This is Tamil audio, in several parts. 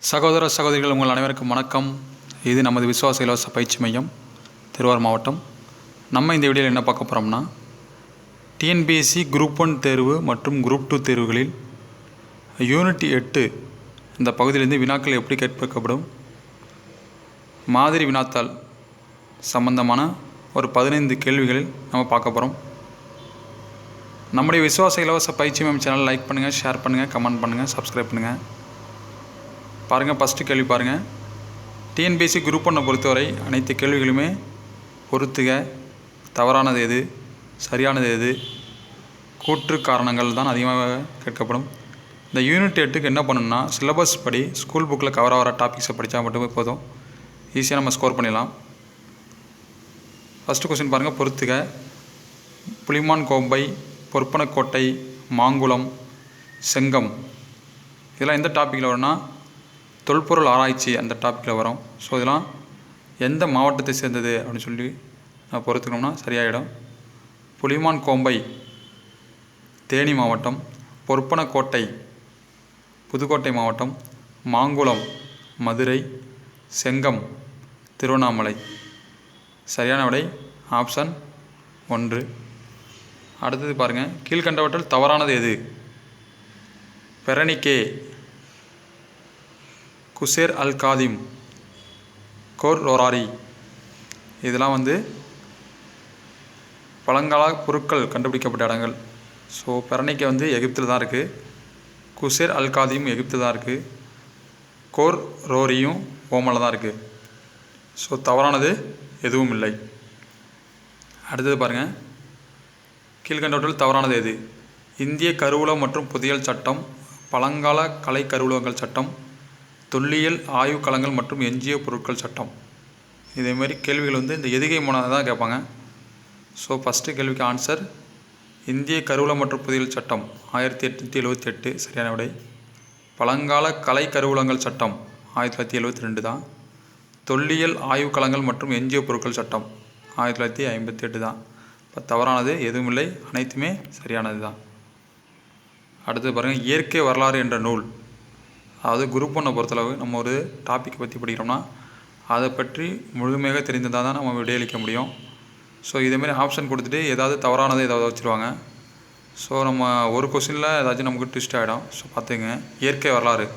சகோதர சகோதரிகள் உங்கள் அனைவருக்கும் வணக்கம். இது நமது விசுவாச இலவச பயிற்சி மையம் திருவாரூர் மாவட்டம். நம்ம இந்த வீடியோவில் என்ன பார்க்க போகிறோம்னா, டிஎன்பிஎஸ்சி குரூப் 1 தேர்வு மற்றும் குரூப் 2 தேர்வுகளில் யூனிட் 8 இந்த பகுதியிலிருந்து வினாக்கள் எப்படி கேட்கப்படும், மாதிரி வினாத்தாள் சம்பந்தமான ஒரு 15 கேள்விகளில் நம்ம பார்க்க போகிறோம். நம்முடைய விசுவாச இலவச பயிற்சி மையம் சேனல் லைக் பண்ணுங்கள், ஷேர் பண்ணுங்கள், கமெண்ட் பண்ணுங்கள், சப்ஸ்கிரைப் பண்ணுங்கள். பாருங்கள், ஃபஸ்ட்டு கேள்வி பாருங்கள். டிஎன்பிஎஸ்சி குரூப் 1 பொறுத்தவரை அனைத்து கேள்விகளுமே பொறுத்துக, தவறானது எது, சரியானது எது, கூற்று காரணங்கள் தான் அதிகமாக கேட்கப்படும். இந்த யூனிட் 8க்கு என்ன பண்ணணும்னா, சிலபஸ் படி ஸ்கூல் புக்கில் கவர் ஆகிற டாபிக்ஸை படித்தா மட்டுமே போதும், ஈஸியாக நம்ம ஸ்கோர் பண்ணிடலாம். ஃபஸ்ட்டு கொஸ்டின் பாருங்கள், பொறுத்துக. புலிமான் கோம்பை, பொற்பனக்கோட்டை, மாங்குளம், செங்கம் இதெல்லாம் எந்த டாப்பிக்கில் வரும்னா, தொல்பொருள் ஆராய்ச்சி அந்த டாப்பிக்கில் வரும். ஸோ இதெல்லாம் எந்த மாவட்டத்தை சேர்ந்தது அப்படின்னு சொல்லி நான் பொறுத்துக்கணும்னா சரியாயிடும். புலிமான் கோம்பை தேனி மாவட்டம், பொற்பனக்கோட்டை புதுக்கோட்டை மாவட்டம், மாங்குளம் மதுரை, செங்கம் திருவண்ணாமலை. சரியான விடை ஆப்ஷன் 1. அடுத்தது பாருங்கள், கீழ்கண்டவற்றில் தவறானது எது? பெரனிக்கே, குசேர் அல் காதிம், கோர் ரோராரி இதெல்லாம் பழங்கால பொருட்கள் கண்டுபிடிக்கப்பட்ட இடங்கள். ஸோ பெரனிக்கே எகிப்தில் தான் இருக்குது, குசேர் அல் காதிம் எகிப்தில் தான் இருக்குது, கோர் ரோரியும் ஓமனில் தான் இருக்குது. ஸோ தவறானது எதுவும் இல்லை. அடுத்தது பாருங்கள், கீழ்கண்டவற்றில் தவறானது எது? இந்திய கருவூலம் மற்றும் புதையல் சட்டம், பழங்கால கலை கருவூலங்கள் சட்டம், தொல்லியல் ஆய்வுக்களங்கள் மற்றும் எஞ்சிய பொருட்கள் சட்டம். இதேமாரி கேள்விகள் இந்த எதுகை மூலம் தான் கேட்பாங்க. ஸோ ஃபஸ்ட்டு கேள்விக்கு ஆன்சர் இந்திய கருவூலம் மற்றும் புதையல் சட்டம் 1878 சரியான விடை. பழங்கால கலை கருவூலங்கள் சட்டம் 1972 தான். தொல்லியல் ஆய்வுக்களங்கள் மற்றும் எஞ்சிய பொருட்கள் சட்டம் 1958 தான். இப்போ தவறானது எதுவும் இல்லை, அனைத்துமே சரியானது தான். அடுத்து பாருங்கள், இயற்கை வரலாறு என்ற நூல். அதாவது குரூப் 1 பொறுத்தளவு நம்ம ஒரு டாப்பிக்கை பற்றி படிக்கிறோம்னா அதை பற்றி முழுமையாக தெரிந்ததாக தான் நம்ம விடையளிக்க முடியும். ஸோ இதேமாரி ஆப்ஷன் கொடுத்துட்டு ஏதாவது தவறானதை ஏதாவது வச்சுருவாங்க. ஸோ நம்ம ஒரு கொஸ்டினில் ஏதாச்சும் நமக்கு ட்விஸ்ட் ஆகிடும். ஸோ பார்த்துங்க, இயற்கை வரலாறு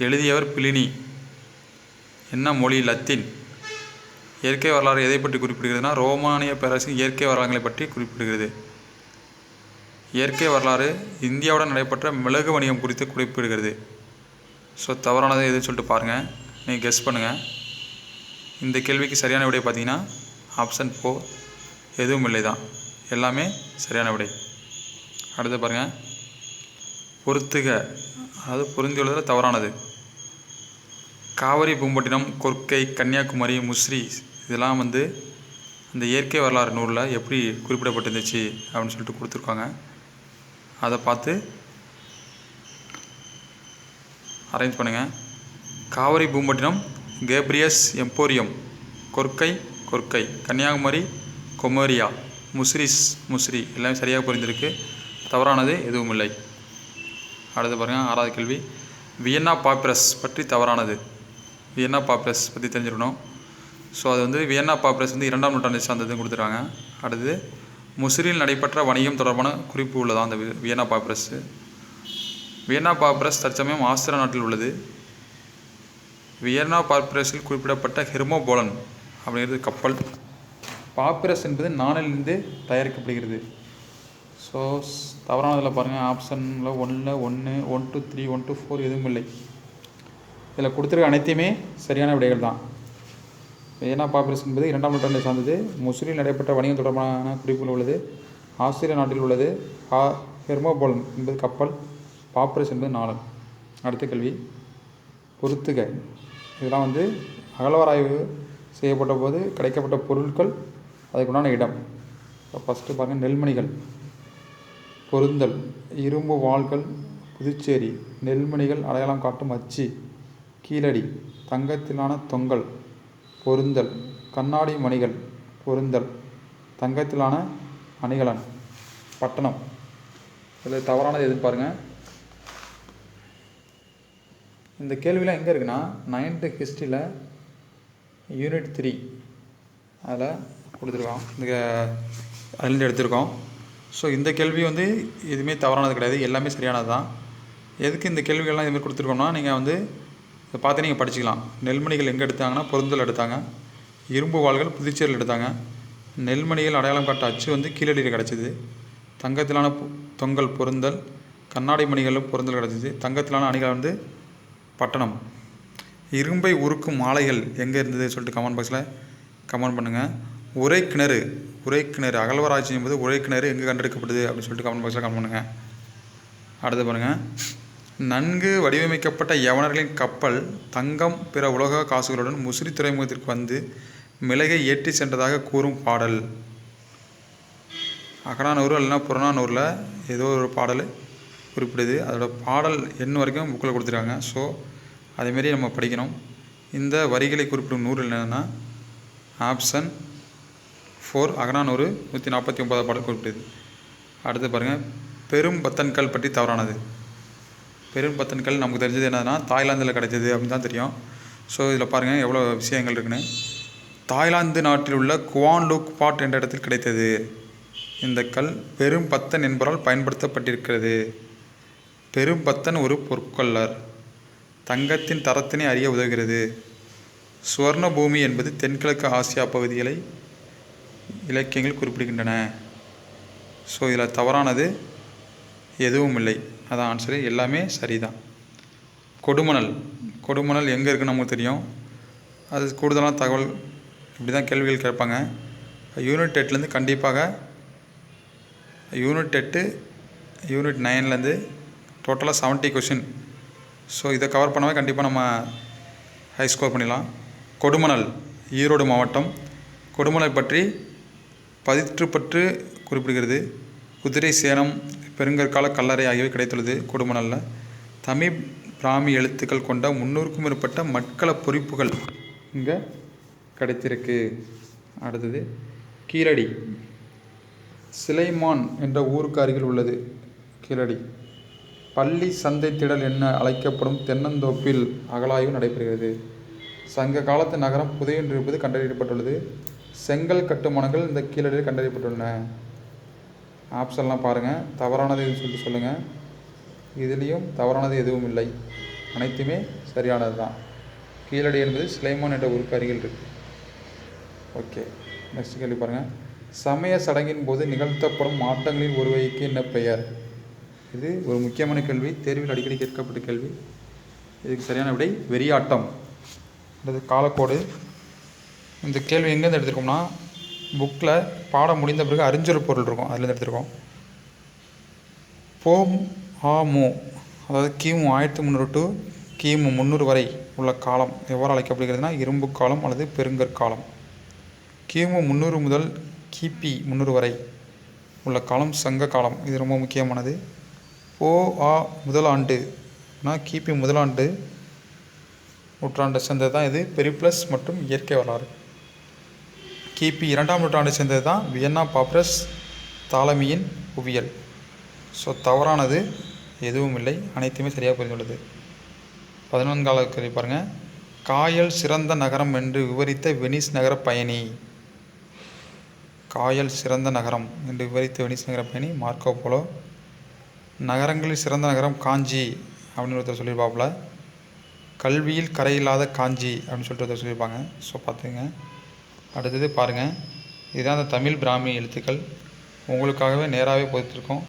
எழுதியவர் பிளினி, என்ன மொழி? லத்தீன். இயற்கை வரலாறு எதை பற்றி குறிப்பிடுகிறதுனா, ரோமானிய பேரரசின் இயற்கை வரலாறுகளை பற்றி குறிப்பிடுகிறது. இயற்கை வரலாறு இந்தியாவுடன் நடைபெற்ற மிளகு வணிகம் குறித்து குறிப்பிடுகிறது. ஸோ தவறானது எதுன்னு சொல்லிட்டு பாருங்கள், நீங்கள் கெஸ் பண்ணுங்கள். இந்த கேள்விக்கு சரியான விடை பார்த்தீங்கன்னா ஆப்ஷன் 4 எதுவும் இல்லை தான், எல்லாமே சரியான விடை. அடுத்து பாருங்கள், பொறுத்துக, அதாவது பொருந்தியுள்ளதில் தவறானது. காவிரி, பூம்பட்டினம், கொர்க்கை, கன்னியாகுமரி, முசிறி இதெல்லாம் அந்த இயற்கை வரலாறு நூலில் எப்படி குறிப்பிடப்பட்டிருந்துச்சு அப்படின்னு சொல்லிட்டு கொடுத்துருக்காங்க. அதை பார்த்து அரேஞ்ச் பண்ணுங்கள். காவிரி பூம்பட்டினம் கேப்ரியஸ் எம்போரியம், கொர்க்கை கொர்க்கை, கன்னியாகுமரி கொமோரியா, முசிறிஸ் முசிறி எல்லாமே சரியாக புரிந்திருக்கு, தவறானது எதுவும் இல்லை. அடுத்து பாருங்கள், 6வது கேள்வி, வியன்னா பாப்பிரஸ் பற்றி தவறானது. வியன்னா பாப்பிரஸ் பற்றி தெரிஞ்சுக்கணும். ஸோ அது வியன்னா பாப்பிரஸ் 2ஆம் நூற்றாண்டை சார்ந்ததுன்னு கொடுத்துருக்காங்க. அடுத்து முசிறியில் நடைபெற்ற வணிகம் தொடர்பான குறிப்பு உள்ளதா அந்த வியன்னா பாப்பிரஸ்ஸு. வியன்னா பாப்பிரஸ் தற்சமயம் ஆஸ்திரியா நாட்டில் உள்ளது. வியன்னா பாப்பிரஸில் குறிப்பிடப்பட்ட ஹெர்மோபோலன் அப்படிங்கிறது கப்பல். பாப்பிரஸ் என்பது நாணலிருந்து தயாரிக்கப்படுகிறது. ஸோ தவறானதில் பாருங்கள், ஆப்ஷனில் 1 1 2 3 1 2 4 எதுவும் இல்லை. இதில் கொடுத்துருக்க அனைத்தையுமே சரியான விடைகள் தான். வியன்னா பாப்பிரஸ் என்பது 2ஆம் நூற்றாண்டை சார்ந்தது. முசிறியில் நடைபெற்ற வணிகம் தொடர்பான குறிப்புகள் உள்ளது. ஆஸ்திரியா நாட்டில் உள்ளது. ஹெர்மோபோலன் என்பது கப்பல், பாப்பிரஸ் என்பது நாணல். அடுத்த கேள்வி, பொறுத்துக. இதெல்லாம் அகழ்வாராய்வு செய்யப்பட்ட போது கிடைக்கப்பட்ட பொருட்கள், அதுக்குண்டான இடம். ஃபஸ்ட்டு பாருங்கள், நெல்மணிகள், பொருந்தல், இரும்பு வாள்கள், புதுச்சேரி, நெல்மணிகள் அடையாளம் காட்டும் அச்சு, கீழடி, தங்கத்திலான தொங்கல், பொருந்தல், கண்ணாடி மணிகள், பொருந்தல், தங்கத்திலான அணிகலன், பட்டணம். இதில் தவறானது எதுன்னு பாருங்கள். இந்த கேள்விலாம் எங்கே இருக்குன்னா 9th ஹிஸ்ட்ரியில் யூனிட் 3 அதில் கொடுத்துருக்கோம். அதுலேருந்து எடுத்திருக்கோம். ஸோ இந்த கேள்வி வந்து எதுவுமே தவறானது கிடையாது, எல்லாமே சரியானது தான். எதுக்கு இந்த கேள்விகள்லாம் இதுமாதிரி கொடுத்துருக்கோம்னா, நீங்கள் வந்து இதை பார்த்து நீங்கள் படிச்சுக்கலாம். நெல்மணிகள் எங்கே எடுத்தாங்கன்னா பொருந்தல் எடுத்தாங்க. இரும்பு வாள்கள் புதுச்சேரியில் எடுத்தாங்க. நெல்மணிகள் அடையாளம் காட்ட அச்சு வந்து கீழடியில் கிடச்சிது. தங்கத்திலான தொங்கல் பொருந்தல், கண்ணாடி மணிகளும் பொருந்தல் கிடச்சிது. தங்கத்திலான அணிகள் வந்து பட்டணம். இரும்பை உருக்கும் ஆலைகள் எங்கே இருந்தது சொல்லிட்டு கமெண்ட் பாக்ஸில் கமெண்ட் பண்ணுங்கள். உரைக்கிணறு அகழ்வாராய்ச்சி என்பது உரைக்கிணறு எங்கே கண்டெடுக்கப்படுது அப்படின்னு சொல்லிட்டு கமெண்ட் பாக்ஸில் கமெண்ட் பண்ணுங்கள். அடுத்து பாருங்கள், நன்கு வடிவமைக்கப்பட்ட யவனர்களின் கப்பல் தங்கம் பிற உலக காசுகளுடன் முசிறி துறைமுகத்திற்கு வந்து மிளகை ஏற்றி சென்றதாக கூறும் பாடல். அகநானூறு இல்லைன்னா புறநானூரில் ஏதோ ஒரு பாடல் குறிப்பிடுது. அதோட பாடல் எண் வரைக்கும் புக்கில் கொடுத்துருக்காங்க. ஸோ அதேமாரி நம்ம படிக்கணும். இந்த வரிகளை குறிப்பிடும் நூறு என்னென்னா ஆப்ஷன் 4 அகநானூறு 149 பாடல் குறிப்பிடுது. அடுத்து பாருங்கள், பெரும் பத்தன்கல் பற்றி தவறானது. பெரும் பத்தன்கல் நமக்கு தெரிஞ்சது என்னதுன்னா தாய்லாந்தில் கிடைச்சது அப்படின்னு தான் தெரியும். ஸோ இதில் பாருங்கள் எவ்வளோ விஷயங்கள் இருக்குன்னு. தாய்லாந்து நாட்டில் உள்ள குவான் லுக் பாட் என்ற இடத்தில் கிடைத்தது. இந்த கல் பெரும் பத்தன் என்பவரால் பயன்படுத்தப்பட்டிருக்கிறது. பெரும் பத்தன் ஒரு பொற்கொள்ளர். தங்கத்தின் தரத்தினை அறிய உதவுகிறது. சுவர்ண பூமி என்பது தென்கிழக்கு ஆசியா பகுதிகளை இலக்கியங்கள் குறிப்பிடுகின்றன. ஸோ இதில் தவறானது எதுவும் இல்லை, அதான் ஆன்சரு. எல்லாமே சரிதான். கொடுமணல் எங்கே இருக்குன்னு நமக்கு தெரியும். அது கூடுதலான தகவல் இப்படி தான் கேள்விகள் கேட்பாங்க. யூனிட் 8லேருந்து கண்டிப்பாக யூனிட் 8 யூனிட் 9லேருந்து டோட்டலாக 70 கொஷின். ஸோ இதை கவர் பண்ணவே கண்டிப்பாக நம்ம ஹை ஸ்கோர் பண்ணிடலாம். கொடுமணல் ஈரோடு மாவட்டம். கொடுமணல் பற்றி பதிற்றுப்பற்று குறிப்பிடுகிறது. குதிரை சேனம், பெருங்கற்கால கல்லறை ஆகியவை கிடைத்துள்ளது கொடுமணலில். தமிழ் பிராமி எழுத்துக்கள் கொண்ட 300க்கும் மேற்பட்ட மட்கல பொறிப்புகள் இங்கே கிடைத்திருக்கு. அடுத்தது கீழடி. சிலைமான் என்ற ஊருக்கு அருகில் உள்ளது கீழடி. பள்ளி சந்தை திடல் என அழைக்கப்படும் தென்னந்தோப்பில் அகழாய்வு நடைபெறுகிறது. சங்க காலத்து நகரம் புதையுண்டு இருப்பது கண்டறியப்பட்டுள்ளது. செங்கல் கட்டுமானங்கள் இந்த கீழடியில் கண்டறியப்பட்டுள்ளன. ஆப்ஷன்லாம் பாருங்கள், தவறானது எதுன்னு சொல்லிட்டு சொல்லுங்கள். இதுலேயும் தவறானது எதுவும் இல்லை, அனைத்துமே சரியானது தான். கீழடி என்பது சிலைமான் என்ற ஊருக்கு அருகில் இருக்குது. ஓகே, நெக்ஸ்ட் கேள்வி பாருங்கள். சமய சடங்கின் போது நிகழ்த்தப்படும் மாற்றங்களின் ஒரு வகைக்கு என்ன பெயர்? இது ஒரு முக்கியமான கேள்வி, தேர்வில் அடிக்கடி கேட்கப்பட்ட கேள்வி. இதுக்கு சரியான விடை வெறியாட்டம். அல்லது காலக்கோடு. இந்த கேள்வி எங்கேருந்து எடுத்துருக்கோம்னா, புக்கில் பாடம் முடிந்த பிறகு அறிஞ்சொல் பொருள் இருக்கும், அதுலேருந்து எடுத்துருக்கோம். மு அதாவது கிமு 1300 to கிமு 300 வரை உள்ள காலம் எவ்வாறு அழைக்கப்படுகிறதுனா இரும்பு காலம் அல்லது பெருங்கற்காலம். கிமு 300 முதல் கிபி 300 வரை உள்ள காலம் சங்க காலம். இது ரொம்ப முக்கியமானது. முதல் ஆண்டுனா கிபி முதலாண்டு நூற்றாண்டை சேர்ந்தது தான் இது பெரிப்ளஸ் மற்றும் இயற்கை வரலாறு. கிபி 2ஆம் நூற்றாண்டை சேர்ந்தது தான் வியன்னா பாப்ரஸ் தாலமியின் புவியியல். ஸோ தவறானது எதுவும் இல்லை, அனைத்துமே சரியாக புரிந்துள்ளது. 14வது கேள்வி பாருங்கள். காயல் சிறந்த நகரம் என்று விவரித்த வெனிஸ் நகர பயணி. காயல் சிறந்த நகரம் என்று விவரித்த வெனிஸ் நகர பயணி மார்க்கோ போலோ. நகரங்களில் சிறந்த நகரம் காஞ்சி அப்படின்னு ஒருத்தர் சொல்லியிருப்பாப்புல. கல்வியில் கரையில்லாத காஞ்சி அப்படின்னு சொல்லிட்டு ஒருத்தர் சொல்லியிருப்பாங்க. ஸோ பார்த்துங்க. அடுத்தது பாருங்கள், இதுதான் அந்த தமிழ் பிராமி எழுத்துக்கள். உங்களுக்காகவே நேராகவே போயிட்டுருக்கோம்.